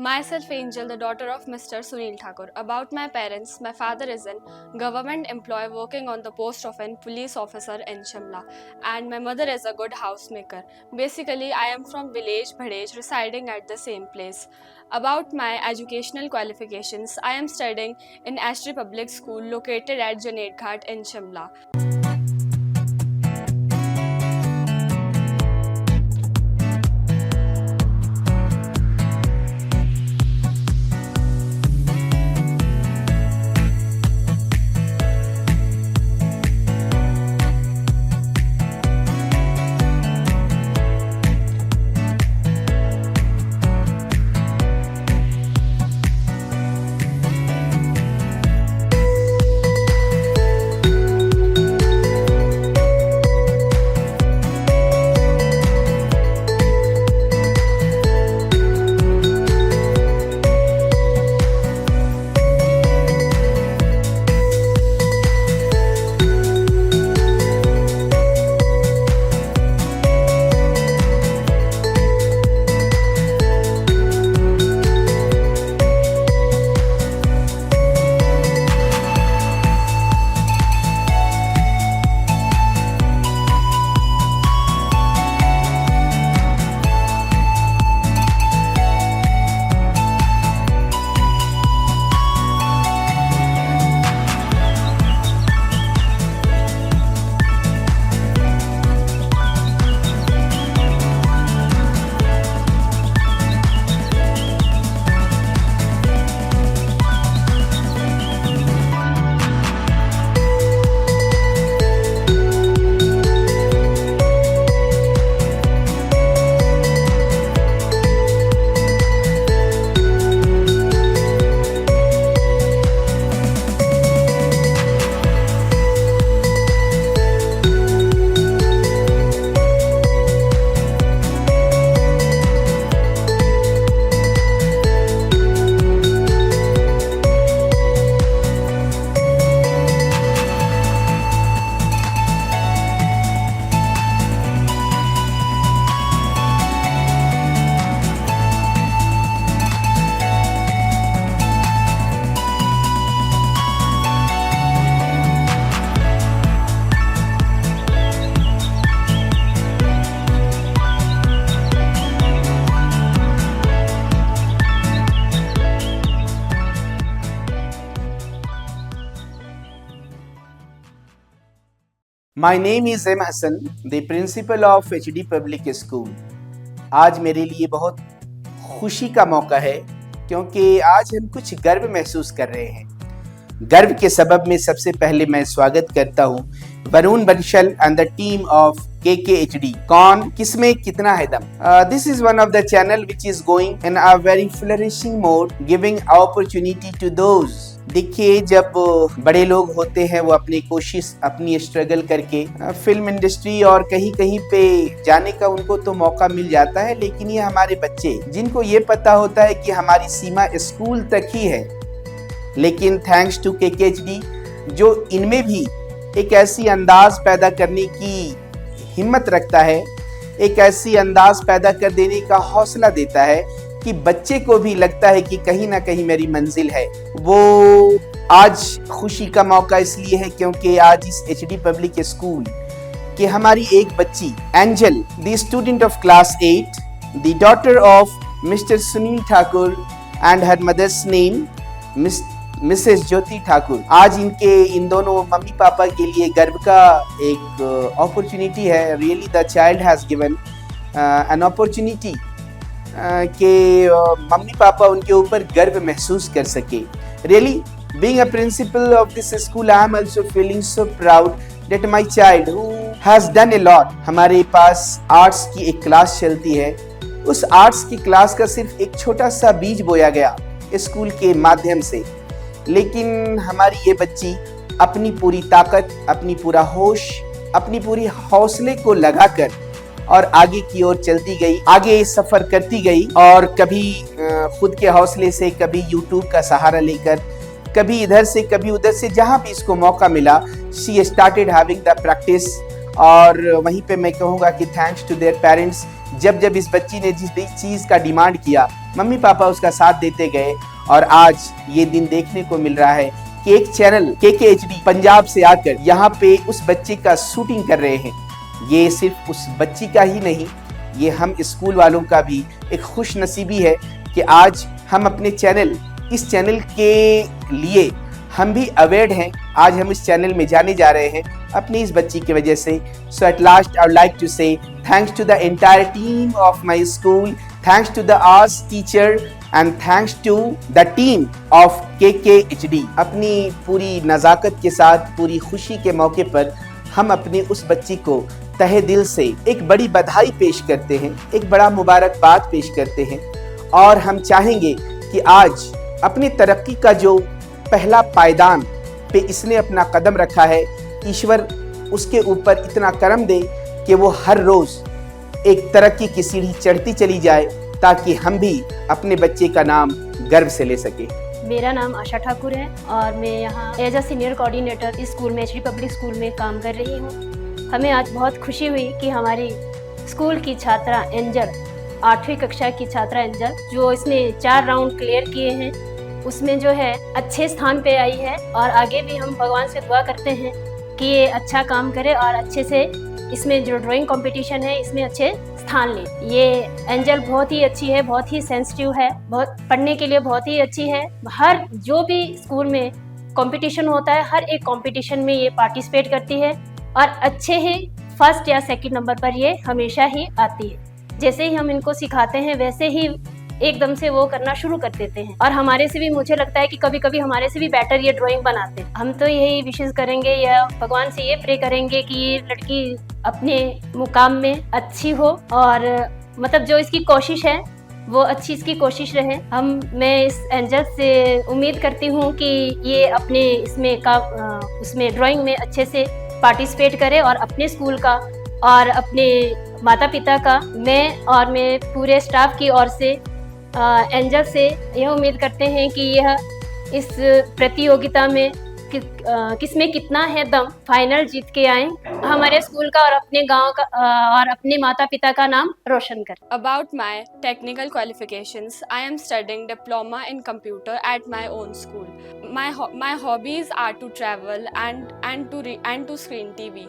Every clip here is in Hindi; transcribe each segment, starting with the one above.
Myself Angel, the daughter of Mr. Sunil Thakur. About my parents, my father is a government employee working on the post of a police officer in Shimla, and my mother is a good housemaker. Basically, I am from village Bhadej, residing at the same place. About my educational qualifications, I am studying in Ashtree Public School located at Janet Ghat in Shimla. My name is M. Hassan, the principal of HD Public School. आज मेरे लिए बहुत खुशी का मौका है क्योंकि आज हम कुछ गर्व महसूस कर रहे हैं। गर्व के सबब में सबसे पहले मैं स्वागत करता हूँ Varun Bansal and the team of KKHD. कौन किसमें कितना है दम. This is one of the channel which is going in a very flourishing mode, giving opportunity to those. देखिए, जब बड़े लोग होते हैं वो अपनी कोशिश अपनी स्ट्रगल करके फिल्म इंडस्ट्री और कहीं कहीं पे जाने का उनको तो मौका मिल जाता है, लेकिन ये हमारे बच्चे जिनको ये पता होता है कि हमारी सीमा स्कूल तक ही है, लेकिन थैंक्स टू KKHD जो इनमें भी एक ऐसी अंदाज पैदा करने की हिम्मत रखता है, एक ऐसी अंदाज पैदा कर देने का हौसला देता है कि बच्चे को भी लगता है कि कहीं ना कहीं मेरी मंजिल है। वो आज खुशी का मौका इसलिए है क्योंकि आज इस HD पब्लिक स्कूल कि हमारी एक बच्ची Angel, the student of class 8, the daughter of mister Sunil Thakur and her mother's name missus Jyoti Thakur, आज इन दोनों मम्मी पापा के लिए गर्व का एक अपॉर्चुनिटी है। Really the child has given an opportunity कि मम्मी पापा उनके ऊपर गर्व महसूस कर सके। Really being a principle of this school I am also feeling so proud that my child who has done a lot. हमारे पास आर्ट्स की एक क्लास चलती है, उस आर्ट्स की क्लास का सिर्फ एक छोटा सा बीज बोया गया स्कूल के माध्यम से, लेकिन हमारी ये बच्ची अपनी पूरी ताकत, अपनी पूरा होश, अपनी पूरी हौसले को लगाकर और आगे की ओर चलती गई, आगे सफर करती गई और कभी खुद के हौसले से, कभी यूट्यूब का सहारा लेकर, कभी इधर से कभी उधर से, जहां भी इसको मौका मिला she started having the practice. और वहीं पे मैं कहूँगा कि थैंक्स टू देयर पेरेंट्स, जब इस बच्ची ने जिस चीज़ का डिमांड किया मम्मी पापा उसका साथ देते गए और आज ये दिन देखने को मिल रहा है कि एक चैनल KKHD पंजाब से आकर यहाँ पे उस बच्चे का शूटिंग कर रहे हैं। ये सिर्फ उस बच्ची का ही नहीं, ये हम स्कूल वालों का भी एक खुश नसीबी है कि आज हम अपने इस चैनल के लिए हम भी अवेयर हैं। आज हम इस चैनल में जाने जा रहे हैं अपनी इस बच्ची की वजह से। So at last I would like to say thanks to the entire team of my school, thanks to the arts teacher and thanks to the team of KKHD। अपनी पूरी नज़ाकत के साथ, पूरी खुशी के मौके पर हम अपनी उस बच्ची को तहे दिल से एक बड़ी बधाई पेश करते हैं, एक बड़ा मुबारकबाद पेश करते हैं। और हम चाहेंगे कि आज अपनी तरक्की का जो पहला पायदान पे इसने अपना कदम रखा है, ईश्वर उसके ऊपर इतना करम दे कि वो हर रोज़ एक तरक्की की सीढ़ी चढ़ती चली जाए, ताकि हम भी अपने बच्चे का नाम गर्व से ले सके। मेरा नाम आशा ठाकुर है और मैं यहाँ as a senior coordinator school में HD पब्लिक स्कूल में काम कर रही हूँ। हमें आज बहुत खुशी हुई कि हमारी स्कूल की छात्रा एंजल, 8वीं कक्षा की छात्रा एंजल, जो इसने 4 राउंड क्लियर किए हैं, उसमें जो है अच्छे स्थान पे आई है। और आगे भी हम भगवान से दुआ करते हैं कि ये अच्छा काम करे और अच्छे से इसमें जो ड्राइंग कंपटीशन है इसमें अच्छे स्थान ले। ये एंजल बहुत ही अच्छी है, बहुत ही सेंसिटिव है, बहुत पढ़ने के लिए बहुत ही अच्छी है। हर जो भी स्कूल में कंपटीशन होता है, हर एक कंपटीशन में ये पार्टिसिपेट करती है और अच्छे ही फर्स्ट या सेकंड नंबर पर ये हमेशा ही आती है। जैसे ही हम इनको सिखाते हैं वैसे ही एकदम से वो करना शुरू कर देते हैं और हमारे से भी, मुझे लगता है कि कभी कभी हमारे से भी बेटर ये ड्राइंग बनाते हैं। हम तो यही विशेष करेंगे या भगवान से ये प्रे करेंगे कि ये लड़की अपने मुकाम में अच्छी हो और मतलब जो इसकी कोशिश है वो अच्छी इसकी कोशिश रहे। मैं इस एंजल से उम्मीद करती हूँ कि ये अपने उसमें ड्राइंग में अच्छे से पार्टिसिपेट करे और अपने स्कूल का और अपने माता पिता का, मैं और मैं पूरे स्टाफ की ओर से एंजल से यह उम्मीद करते हैं कि यह इस प्रतियोगिता में किसमें कितना है दम, फाइनल जीत के आए, हमारे स्कूल का और अपने गांव का और अपने माता पिता का नाम रोशन करें। About my technical qualifications, I am studying diploma in computer at my own school. My hobbies are to travel and to screen TV.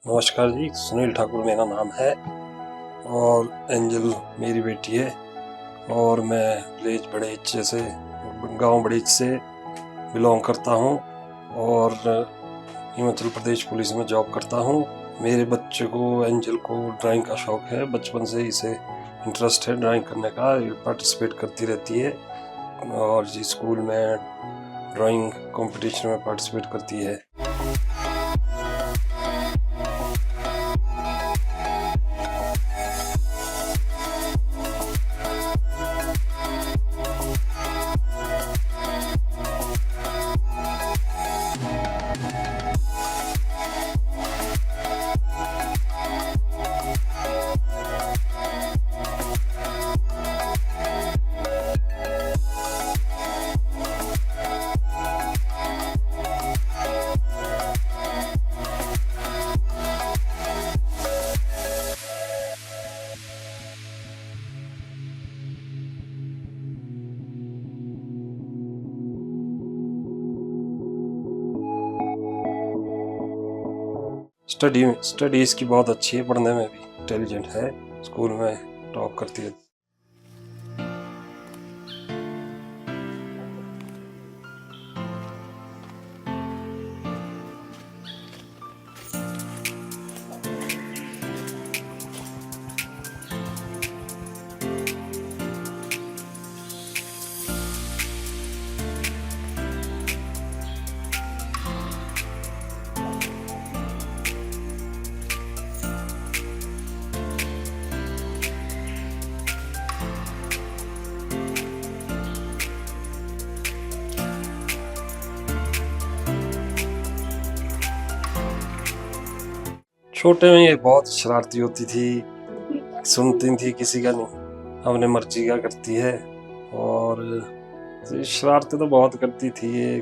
नमस्कार जी, सुनील ठाकुर मेरा नाम है और एंजल मेरी बेटी है और मैं विलेज बड़ेच से, गांव बड़ेच से बिलोंग करता हूं और हिमाचल प्रदेश पुलिस में जॉब करता हूं। मेरे बच्चे को, एंजल को, ड्राइंग का शौक़ है, बचपन से इसे इंटरेस्ट है ड्राइंग करने का, पार्टिसिपेट करती रहती है और जी स्कूल में ड्राइंग कंपटीशन में पार्टिसिपेट करती है। स्टडी इसकी बहुत अच्छी है, पढ़ने में भी इंटेलिजेंट है, स्कूल में टॉप करती है। छोटे में ये बहुत शरारती होती थी, सुनती थी किसी का नहीं, अपने मर्जी का करती है। और शरारतें तो बहुत करती थी ये,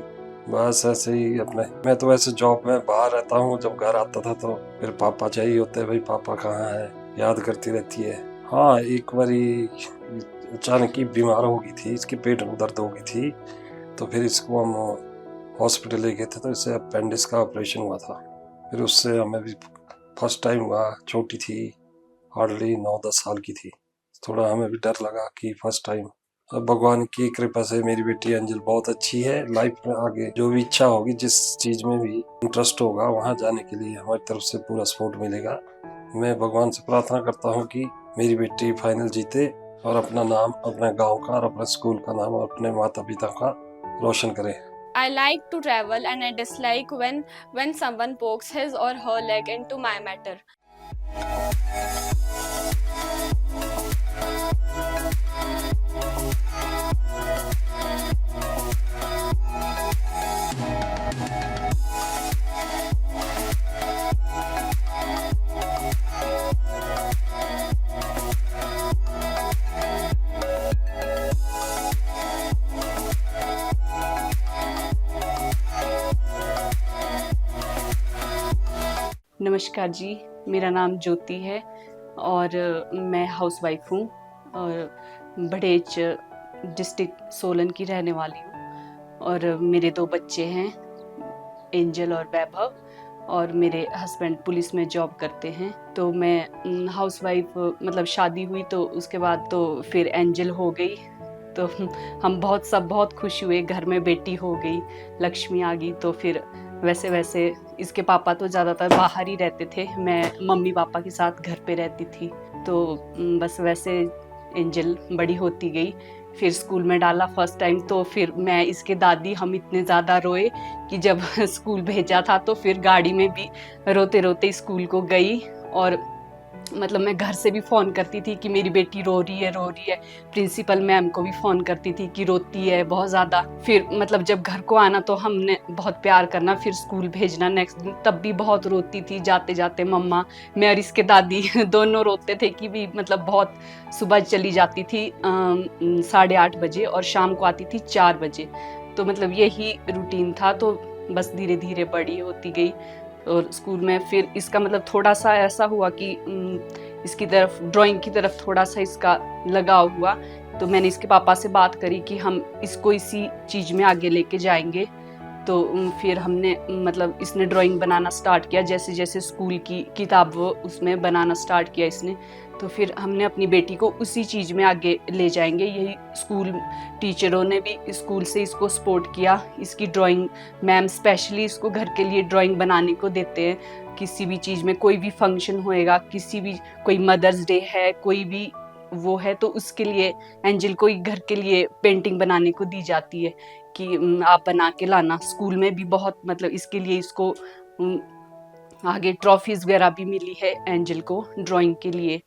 बस ऐसे ही अपने। मैं तो वैसे जॉब में बाहर रहता हूँ, जब घर आता था तो फिर पापा चाहिए होते हैं, भाई पापा कहाँ है, याद करती रहती है। हाँ, एक बारी अचानक ही बीमार हो गई थी, इसके पेट में दर्द हो गई थी, तो फिर इसको हम हॉस्पिटल ले गए थे, तो इससे अपेंडिक्स का ऑपरेशन हुआ था। फिर उससे हमें भी फर्स्ट टाइम हुआ, छोटी थी, हार्डली 9-10 साल की थी, थोड़ा हमें भी डर लगा कि फर्स्ट टाइम। अब भगवान की कृपा से मेरी बेटी अंजल बहुत अच्छी है। लाइफ में आगे जो भी इच्छा होगी, जिस चीज में भी इंटरेस्ट होगा, वहाँ जाने के लिए हमारी तरफ से पूरा सपोर्ट मिलेगा। मैं भगवान से प्रार्थना करता हूँ कि मेरी बेटी फाइनल जीते और अपना नाम, अपने गांव का और अपने स्कूल का नाम और अपने माता पिता का रोशन करे। I like to travel and I dislike when someone pokes his or her leg into my matter. नमस्कार जी, मेरा नाम ज्योति है और मैं हाउसवाइफ हूँ और बड़ेच डिस्ट्रिक्ट सोलन की रहने वाली हूँ। और मेरे 2 बच्चे हैं, एंजल और वैभव, और मेरे हस्बैंड पुलिस में जॉब करते हैं। तो मैं हाउसवाइफ, मतलब शादी हुई तो उसके बाद तो फिर एंजल हो गई, तो हम बहुत खुश हुए, घर में बेटी हो गई, लक्ष्मी आ गई। तो फिर वैसे वैसे इसके पापा तो ज़्यादातर बाहर ही रहते थे, मैं मम्मी पापा के साथ घर पे रहती थी। तो बस वैसे एंजल बड़ी होती गई, फिर स्कूल में डाला फर्स्ट टाइम। तो फिर मैं, इसके दादी, हम इतने ज़्यादा रोए कि जब स्कूल भेजा था तो फिर गाड़ी में भी रोते रोते स्कूल को गई। और मतलब मैं घर से भी फ़ोन करती थी कि मेरी बेटी रो रही है। प्रिंसिपल मैम को भी फ़ोन करती थी कि रोती है बहुत ज़्यादा। फिर मतलब जब घर को आना तो हमने बहुत प्यार करना, फिर स्कूल भेजना नेक्स्ट दिन, तब भी बहुत रोती थी। जाते जाते मम्मा, मैं और इसके दादी दोनों रोते थे कि भी मतलब बहुत। सुबह चली जाती थी 8:30 बजे और शाम को आती थी 4 बजे। तो मतलब यही रूटीन था। तो बस धीरे धीरे बड़ी होती गई। और स्कूल में फिर इसका मतलब थोड़ा सा ऐसा हुआ कि इसकी तरफ, ड्राइंग की तरफ थोड़ा सा इसका लगाव हुआ। तो मैंने इसके पापा से बात करी कि हम इसको इसी चीज़ में आगे लेके जाएंगे। तो फिर हमने मतलब इसने ड्राइंग बनाना स्टार्ट किया, जैसे जैसे स्कूल की किताब उसमें बनाना स्टार्ट किया इसने। तो फिर हमने अपनी बेटी को उसी चीज़ में आगे ले जाएंगे। यही स्कूल टीचरों ने भी स्कूल से इसको सपोर्ट किया। इसकी ड्राइंग मैम स्पेशली इसको घर के लिए ड्राइंग बनाने को देते हैं। किसी भी चीज़ में, कोई भी फंक्शन होएगा, किसी भी, कोई मदर्स डे है, कोई भी वो है, तो उसके लिए एंजल को घर के लिए पेंटिंग बनाने को दी जाती है कि आप बना के लाना। स्कूल में भी बहुत मतलब इसके लिए, इसको आगे ट्रॉफीज वगैरह भी मिली है एंजल को ड्राइंग के लिए।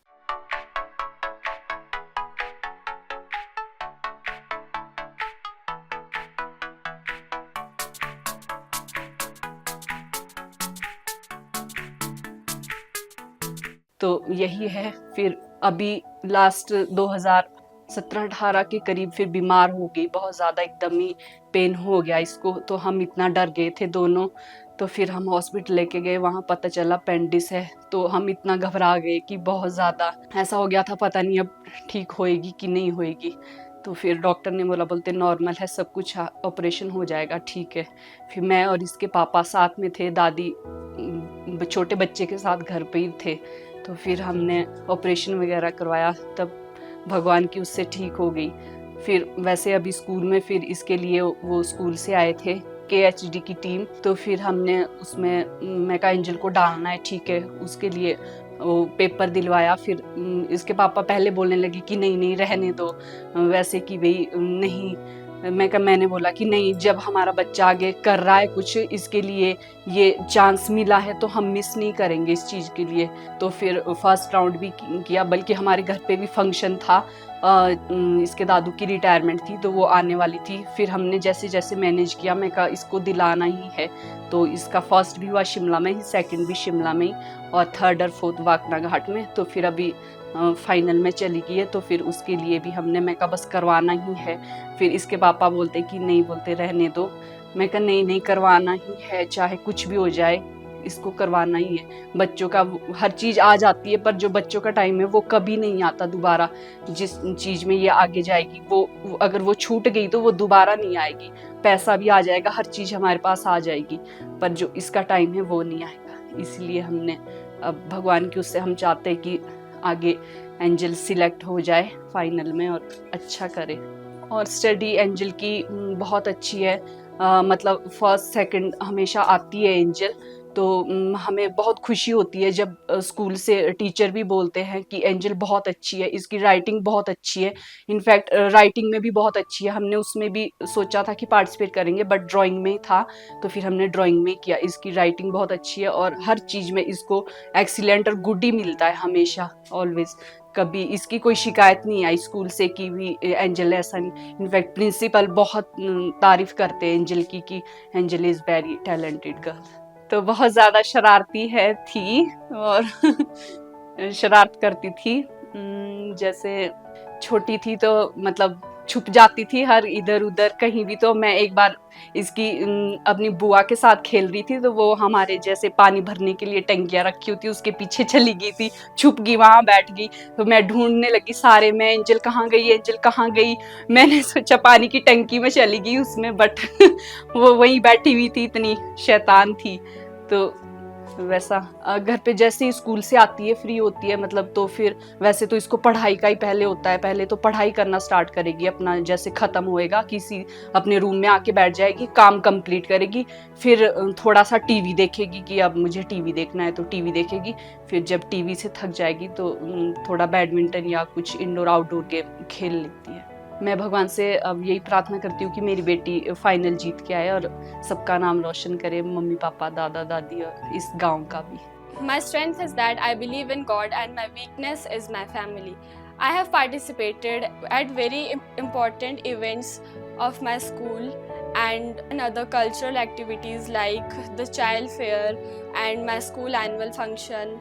तो यही है। फिर अभी लास्ट 2017-18 के करीब फिर बीमार हो गई बहुत ज़्यादा, एकदम ही पेन हो गया इसको। तो हम इतना डर गए थे दोनों। तो फिर हम हॉस्पिटल लेके गए, वहाँ पता चला अपेंडिक्स है। तो हम इतना घबरा गए कि बहुत ज़्यादा ऐसा हो गया था, पता नहीं अब ठीक होएगी कि नहीं होएगी। तो फिर डॉक्टर ने बोलते नॉर्मल है सब कुछ, ऑपरेशन हो जाएगा, ठीक है। फिर मैं और इसके पापा साथ में थे, दादी छोटे बच्चे के साथ घर पे ही थे, तो फिर हमने ऑपरेशन वगैरह करवाया, तब भगवान की उससे ठीक हो गई। फिर वैसे अभी स्कूल में फिर इसके लिए वो स्कूल से आए थे KHD की टीम, तो फिर हमने उसमें मैं कहा एंजल को डालना है, ठीक है, उसके लिए वो पेपर दिलवाया। फिर इसके पापा पहले बोलने लगे कि नहीं नहीं रहने दो, वैसे कि भाई नहीं। मैंने बोला कि नहीं, जब हमारा बच्चा आगे कर रहा है कुछ, इसके लिए ये चांस मिला है तो हम मिस नहीं करेंगे इस चीज़ के लिए। तो फिर फर्स्ट राउंड भी किया, बल्कि हमारे घर पे भी फंक्शन था, इसके दादू की रिटायरमेंट थी तो वो आने वाली थी। फिर हमने जैसे जैसे मैनेज किया, मैं कहा इसको दिलाना ही है, तो इसका फर्स्ट भी हुआ शिमला में ही, सेकंड भी शिमला में ही, और थर्ड और फोर्थ वाकना घाट में। तो फिर अभी फाइनल में चली गई है, तो फिर उसके लिए भी हमने, मैं कहा बस करवाना ही है। फिर इसके पापा बोलते कि नहीं, बोलते रहने दो। मैं कहा नहीं नहीं, करवाना ही है, चाहे कुछ भी हो जाए, इसको करवाना ही है। बच्चों का हर चीज़ आ जाती है, पर जो बच्चों का टाइम है वो कभी नहीं आता दोबारा। जिस चीज़ में ये आगे जाएगी, वो अगर वो छूट गई तो वो दोबारा नहीं आएगी। पैसा भी आ जाएगा, हर चीज़ हमारे पास आ जाएगी, पर जो इसका टाइम है वो नहीं आएगा। इसलिए हमने अब भगवान की उससे हम चाहते हैं कि आगे एंजल सिलेक्ट हो जाए फाइनल में और अच्छा करे। और स्टडी एंजल की बहुत अच्छी है, मतलब फर्स्ट सेकंड हमेशा आती है एंजल। तो हमें बहुत खुशी होती है जब स्कूल से टीचर भी बोलते हैं कि एंजल बहुत अच्छी है, इसकी राइटिंग बहुत अच्छी है। इनफैक्ट राइटिंग में भी बहुत अच्छी है। हमने उसमें भी सोचा था कि पार्टिसिपेट करेंगे, बट ड्राइंग में ही था, तो फिर हमने ड्राइंग में किया। इसकी राइटिंग बहुत अच्छी है और हर चीज़ में इसको एक्सीलेंट और गुड ही मिलता है हमेशा, ऑलवेज। कभी इसकी कोई शिकायत नहीं आई स्कूल से कि भी एंजल ऐसा नहीं। इनफैक्ट प्रिंसिपल बहुत तारीफ करते हैं एंजल की कि angel is very talented girl. तो बहुत ज़्यादा शरारती थी और शरारत करती थी। जैसे छोटी थी तो मतलब छुप जाती थी हर इधर उधर कहीं भी। तो मैं एक बार इसकी अपनी बुआ के साथ खेल रही थी, तो वो हमारे जैसे पानी भरने के लिए टंकियाँ रखी होती, उसके पीछे चली गई थी, छुप गई, वहाँ बैठ गई। तो मैं ढूंढने लगी सारे में, एंजल कहाँ गई, एंजल कहाँ गई। मैंने सोचा पानी की टंकी में चली गई उसमें, बट वो वहीं बैठी हुई थी, इतनी शैतान थी। तो वैसा घर पे जैसे ही स्कूल से आती है, फ्री होती है मतलब, तो फिर वैसे तो इसको पढ़ाई का ही पहले होता है। पहले तो पढ़ाई करना स्टार्ट करेगी, अपना जैसे ख़त्म होएगा किसी अपने रूम में आके बैठ जाएगी, काम कंप्लीट करेगी। फिर थोड़ा सा टीवी देखेगी कि अब मुझे टीवी देखना है, तो टीवी देखेगी। फिर जब टीवी से थक जाएगी तो थोड़ा बैडमिंटन या कुछ इंडोर आउटडोर गेम खेल लेती है। मैं भगवान से अब यही प्रार्थना करती हूँ कि मेरी बेटी फाइनल जीत के आए और सबका नाम रोशन करे, मम्मी पापा, दादा दादी और इस गांव का भी। My strength is that I believe in God and my weakness is my family. I have participated at very important events of my school and in other cultural activities like the child fair and my school annual function,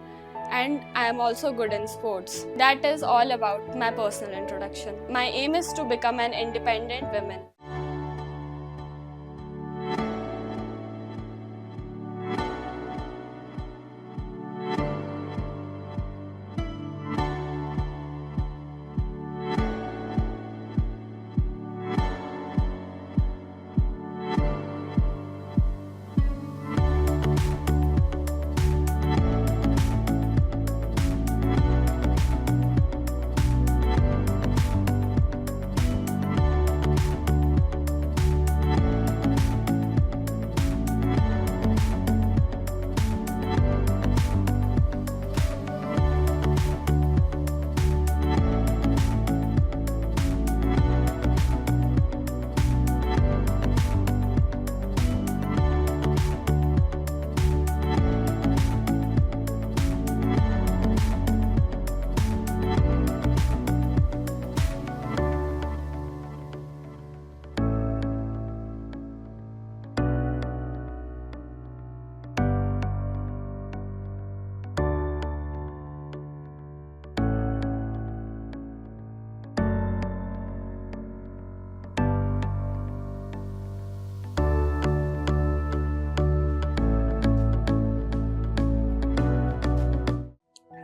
and I am also good in sports. That is all about my personal introduction. My aim is to become an independent woman.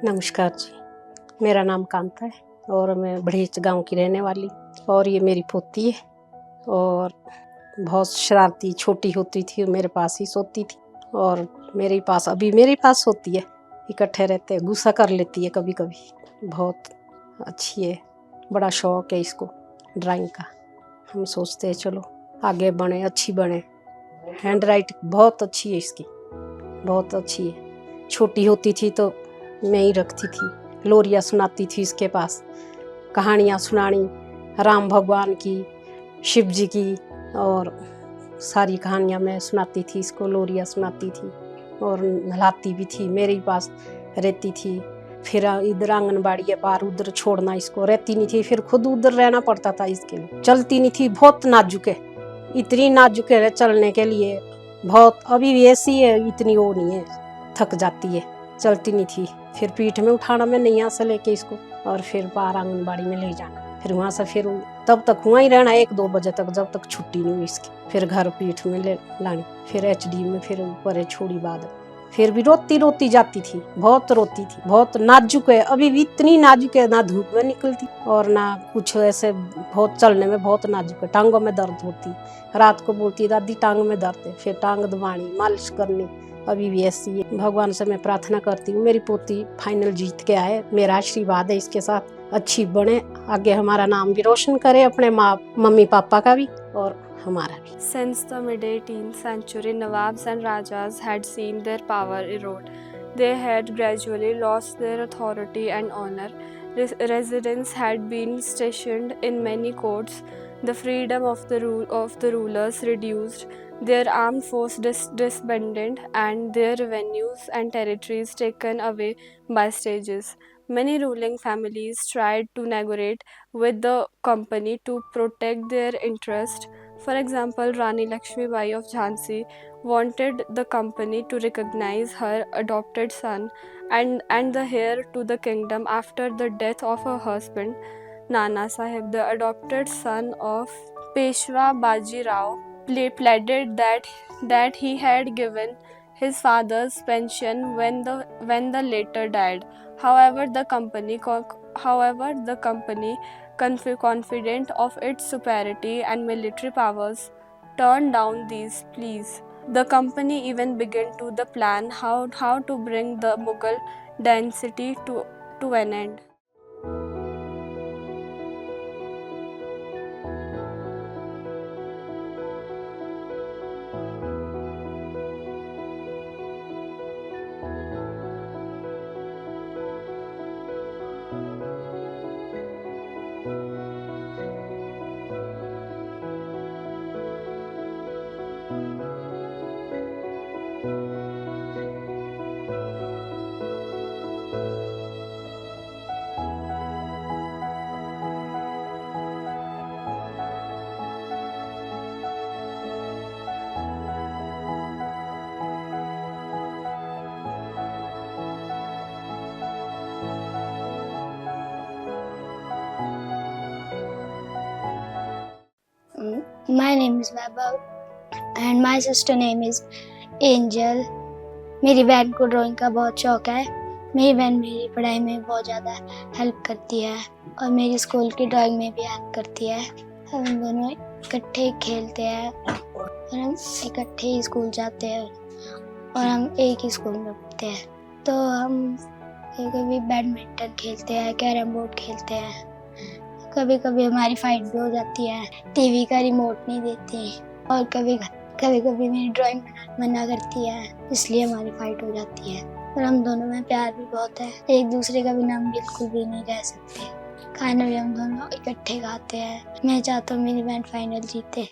नमस्कार जी, मेरा नाम कांता है और मैं बढ़ेच गांव की रहने वाली, और ये मेरी पोती है। और बहुत शरारती, छोटी होती थी मेरे पास ही सोती थी और मेरे पास होती है, इकट्ठे रहते हैं, गुस्सा कर लेती है कभी कभी। बहुत अच्छी है, बड़ा शौक है इसको ड्राइंग का। हम सोचते हैं चलो आगे बढ़े, अच्छी बने। हैंड राइटिंग बहुत अच्छी है इसकी, बहुत अच्छी है। छोटी होती थी तो मैं ही रखती थी, लोरियाँ सुनाती थी इसके पास, कहानियाँ सुनानी राम भगवान की, शिव जी की, और सारी कहानियाँ मैं सुनाती थी इसको, लोरियाँ सुनाती थी और नहलाती भी थी, मेरे ही पास रहती थी। फिर इधर आंगनबाड़ी है पार, उधर छोड़ना इसको रहती नहीं थी, फिर खुद उधर रहना पड़ता था इसके लिए। चलती नहीं थी, बहुत नाजुक है, इतनी नाजुक है चलने के लिए, बहुत अभी भी ऐसी है, इतनी वो नहीं है, थक जाती है, चलती नहीं थी। फिर पीठ में उठाना मैं नैया से लेके इसको, और फिर पार आंगनबाड़ी में ले जाना, फिर वहाँ से फिर तब तक हुआ ही रहना 1-2 बजे तक, जब तक छुट्टी नहीं हुई इसकी। फिर घर पीठ में ले लानी, फिर HD में फिर ऊपर छोड़ी बाद, फिर भी रोती जाती थी, बहुत रोती थी, बहुत नाजुक है, अभी भी इतनी नाजुक है, ना धूप में निकलती और ना कुछ ऐसे, बहुत चलने में बहुत नाजुक है, टांगों में दर्द होती, रात को बोलती दादी टांग में दर्द है, फिर टांग दबानी, मालिश करनी, अभी भी ऐसी है। भगवान से मैं प्रार्थना करती हूँ मेरी पोती फाइनल जीत के आए, मेरा आशीर्वाद है इसके साथ, अच्छी बने, आगे हमारा नाम भी रोशन करे, अपने मम्मी पापा का भी और हमारा भी। Since the mid-18th century, Nawabs and Rajas had seen their power erode. They had gradually lost their authority and honor. Residents had been stationed in many courts. The freedom of the rulers reduced. Their armed force disbanded, and their revenues and territories taken away by stages. Many ruling families tried to negotiate with the company to protect their interest. For example, Rani Lakshmibai of Jhansi wanted the company to recognize her adopted son and the heir to the kingdom after the death of her husband, Nana Sahib. The adopted son of Peshwa Baji Rao pleaded that he had given his father's pension when the latter died. However, the company, confident of its superiority and military powers, turned down these pleas. The company even began to plan how to bring the Mughal dynasty to an end. My name is Vaibhav and my sister name is Angel. मेरी बहन को ड्राइंग का बहुत शौक है। मेरी बहन मेरी पढ़ाई में बहुत ज़्यादा हेल्प करती है और मेरी स्कूल की ड्राइंग में भी हेल्प करती है। हम दोनों इकट्ठे खेलते हैं और हम इकट्ठे ही स्कूल जाते हैं और हम एक ही स्कूल में पढ़ते हैं। तो हम कभी बैडमिंटन खेलते हैं, कैरम बोर्ड खेलते हैं। कभी कभी हमारी फाइट भी हो जाती है, टीवी का रिमोट नहीं देती और कभी कभी मेरी ड्राइंग मना करती है, इसलिए हमारी फाइट हो जाती है। और हम दोनों में प्यार भी बहुत है, एक दूसरे का बिना हम बिल्कुल भी नहीं रह सकते। खाना भी हम दोनों इकट्ठे खाते हैं। मैं चाहता हूँ मेरी बहन फाइनल जीते।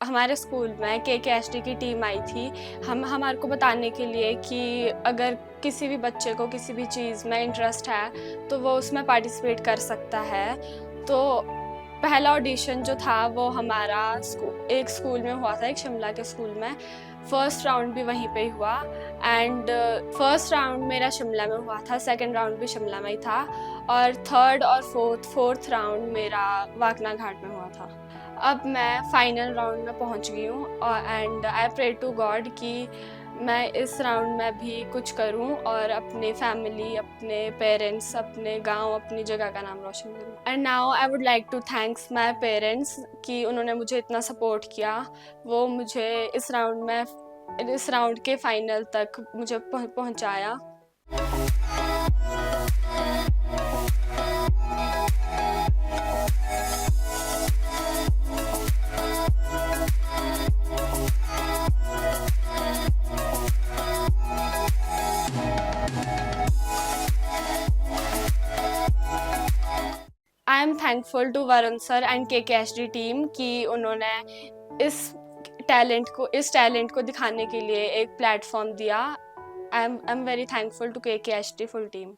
हमारे स्कूल में KKHD की टीम आई थी हमारे को बताने के लिए कि अगर किसी भी बच्चे को किसी भी चीज़ में इंटरेस्ट है तो वो उसमें पार्टिसिपेट कर सकता है। तो पहला ऑडिशन जो था वो हमारा एक स्कूल में हुआ था, एक शिमला के स्कूल में। फर्स्ट राउंड भी वहीं पे ही हुआ एंड फर्स्ट राउंड मेरा शिमला में हुआ था, सेकंड राउंड भी शिमला में ही था और थर्ड और फोर्थ राउंड मेरा वाकना घाट में हुआ था। अब मैं फाइनल राउंड में पहुंच गई हूँ and I pray to God कि मैं इस राउंड में भी कुछ करूं और अपने फैमिली, अपने पेरेंट्स, अपने गांव, अपनी जगह का नाम रोशन करूं। And now I would like to thanks my parents कि उन्होंने मुझे इतना सपोर्ट किया। वो मुझे इस राउंड के फाइनल तक मुझे पहुंचाया। I am thankful to Varun sir and KKHD team कि उन्होंने इस टैलेंट को दिखाने के लिए एक प्लेटफॉर्म दिया। I am very thankful to KKHD full team.